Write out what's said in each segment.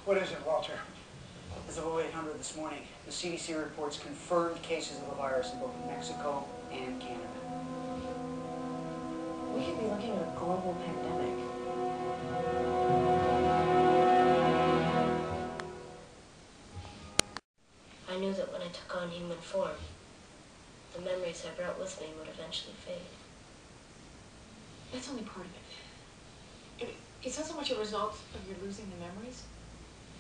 What is it, Walter? As of 0800 this morning, the CDC reports confirmed cases of the virus in both Mexico and Canada. We could be looking at a global pandemic. I knew that when I took on human form, the memories I brought with me would eventually fade. That's only part of it. It's not so much a result of your losing the memories,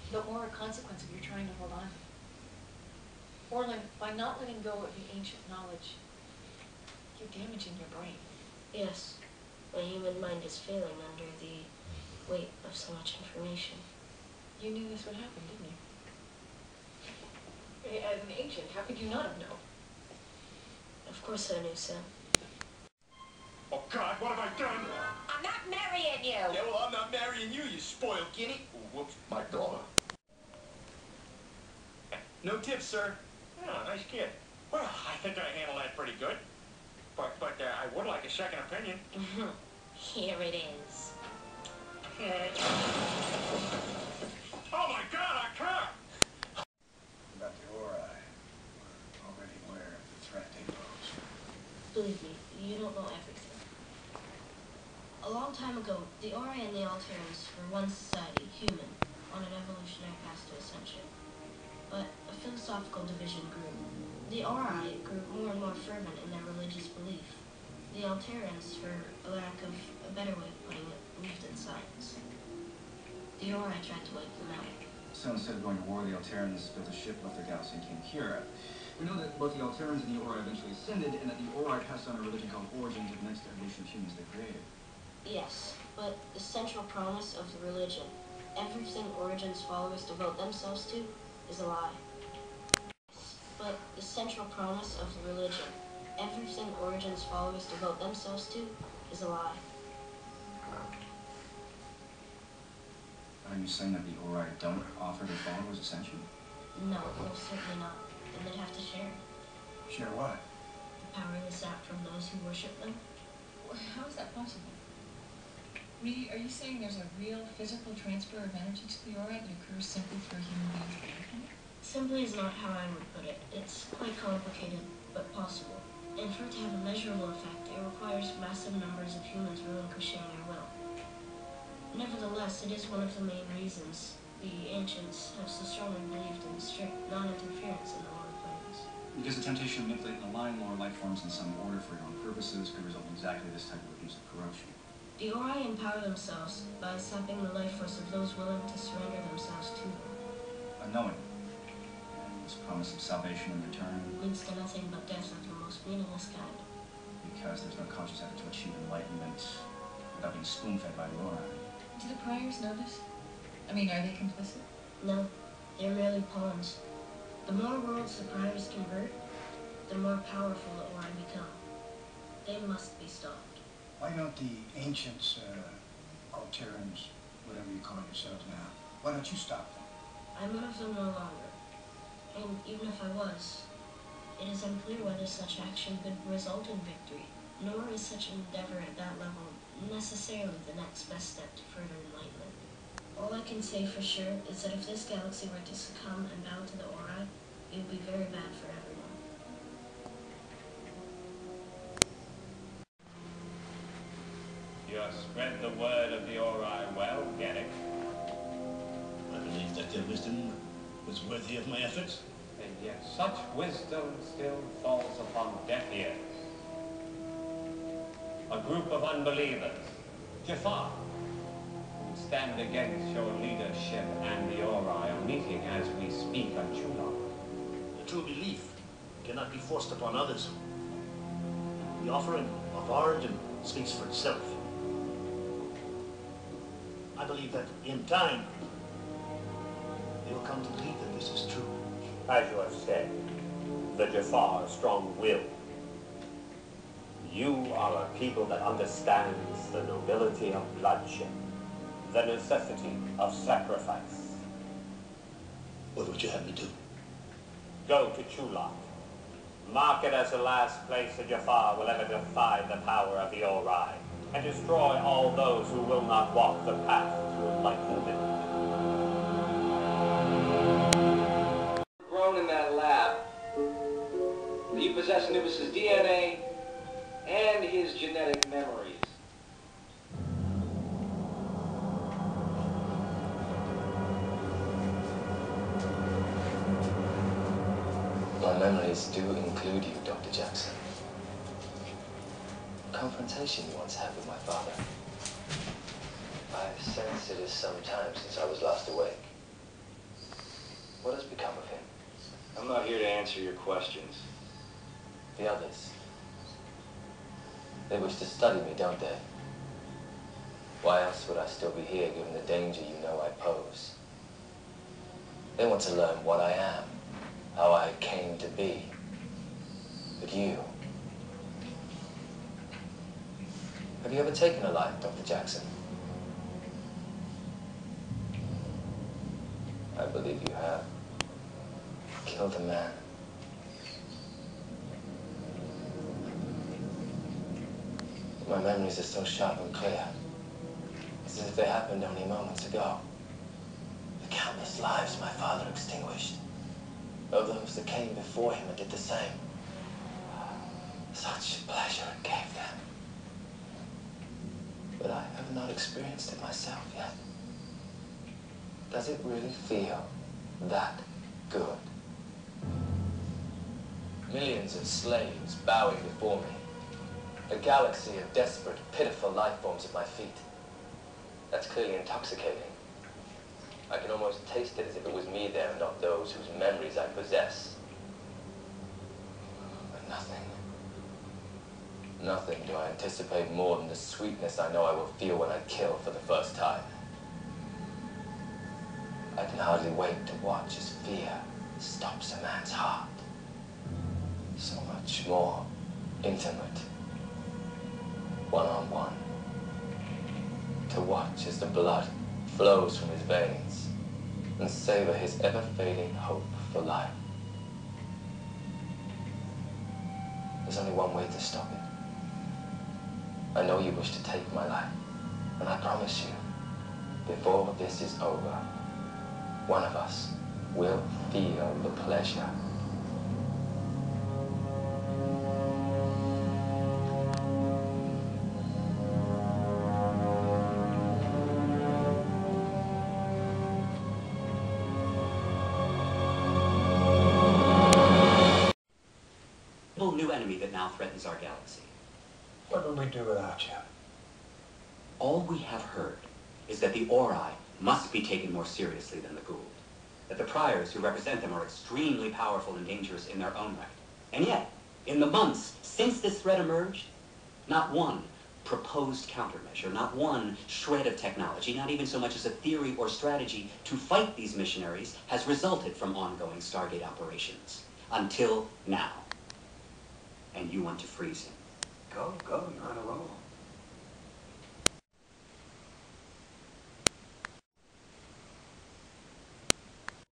but more a consequence of your trying to hold on to them. Or by not letting go of the ancient knowledge, you're damaging your brain. Yes, my human mind is failing under the weight of so much information. You knew this would happen, didn't you? As an ancient, how could you not have known? Of course I knew, Sam. Oh, God, what have I done? I'm not marrying you. Yeah, well, I'm not marrying you, you spoiled guinea. Oh, whoops, my daughter. No tips, sir. Oh, nice kid. Well, I think I handled that pretty good. But I would like a second opinion. Here it is. Oh, my God, I can't! About the Ori, we're already aware of the threat they pose. Believe me, you don't know everything. A long time ago, the Ori and the Alterans were one society, human, on an evolutionary path to ascension. But a philosophical division grew. The Ori grew more and more fervent in their religious belief. The Alterans, for a lack of a better way of putting it, believed in science. The Ori tried to wipe them out. So instead of going to war, the Alterans built a ship, left their galaxy, and came here. We know that both the Alterans and the Ori eventually ascended, and that the Ori passed on a religion called Origin to the next evolution of humans they created. Yes, but the central promise of the religion, everything Origin's followers devote themselves to, is a lie. But the central promise of the religion, everything Origin's followers devote themselves to, is a lie. Are you saying that the Ori don't offer their followers ascension? No, most certainly not. And they'd have to share it. Share what? The power they sap from those who worship them. How is that possible? Are you saying there's a real physical transfer of energy to the Ori that occurs simply through human beings believing it? Simply is not how I would put it. It's quite complicated, but possible. And for it to have a measurable effect, it requires massive numbers of humans relinquishing their will. Nevertheless, it is one of the main reasons the ancients have so strongly believed in strict non-interference in the lower planes. Because the temptation to manipulate and align lower life forms in some order for your own purposes could result in exactly this type of abuse of corruption. The Ori empower themselves by sapping the life force of those willing to surrender themselves to them. Unknowing. And this promise of salvation in return. Leads to nothing but death of the most meaningless kind. Because there's no conscious effort to achieve enlightenment without being spoon-fed by the Ori. Do the priors know this? I mean, are they complicit? No, they're merely pawns. The more worlds the priors convert, the more powerful the Ori become. They must be stopped. Why don't the ancients, Alterans, whatever you call yourselves now, why don't you stop them? I'm one of them no longer. And even if I was, it is unclear whether such action could result in victory, nor is such an endeavor at that level necessarily the next best step to further enlightenment. All I can say for sure is that if this galaxy were to succumb and bow to the Ori, it would be very bad for everyone. You have spread the word of the Ori well, Garrick. I believe that their wisdom was worthy of my efforts. And yet such wisdom still falls upon deaf ears. A group of unbelievers, Jafar, who stand against your leadership and the Ori are meeting as we speak on Chula. A true belief cannot be forced upon others. The offering of origin speaks for itself. I believe that in time, they will come to believe that this is true. As you have said, the Jafar are strong-willed. You are a people that understands the nobility of bloodshed, the necessity of sacrifice. What would you have me do? Go to Chula. Mark it as the last place the Jafar will ever defy the power of the Ori, and destroy all those who will not walk the path to enlightenment. produce his DNA and his genetic memories. My memories do include you, Dr. Jackson. A confrontation you once had with my father. I sense it is some time since I was last awake. What has become of him? I'm not here to answer your questions. The others. They wish to study me, don't they? Why else would I still be here, given the danger you know I pose? They want to learn what I am, how I came to be. But you... Have you ever taken a life, Dr. Jackson? I believe you have. Killed a man. My memories are so sharp and clear. It's as if they happened only moments ago. The countless lives my father extinguished. Of those that came before him and did the same. Such pleasure it gave them. But I have not experienced it myself yet. Does it really feel that good? Millions of slaves bowing before me. A galaxy of desperate, pitiful life forms at my feet. That's clearly intoxicating. I can almost taste it as if it was me there and not those whose memories I possess. But nothing do I anticipate more than the sweetness I know I will feel when I kill for the first time. I can hardly wait to watch as fear stops a man's heart. So much more intimate. One-on-one. To watch as the blood flows from his veins and savor his ever-fading hope for life. There's only one way to stop it. I know you wish to take my life, and I promise you, before this is over, one of us will feel the pleasure. New enemy that now threatens our galaxy. What would we do without you? All we have heard is that the Ori must be taken more seriously than the Gould. That the priors who represent them are extremely powerful and dangerous in their own right. And yet, in the months since this threat emerged, not one proposed countermeasure, not one shred of technology, not even so much as a theory or strategy to fight these missionaries has resulted from ongoing Stargate operations. Until now. And you want to freeze him. Go, you're on a roll.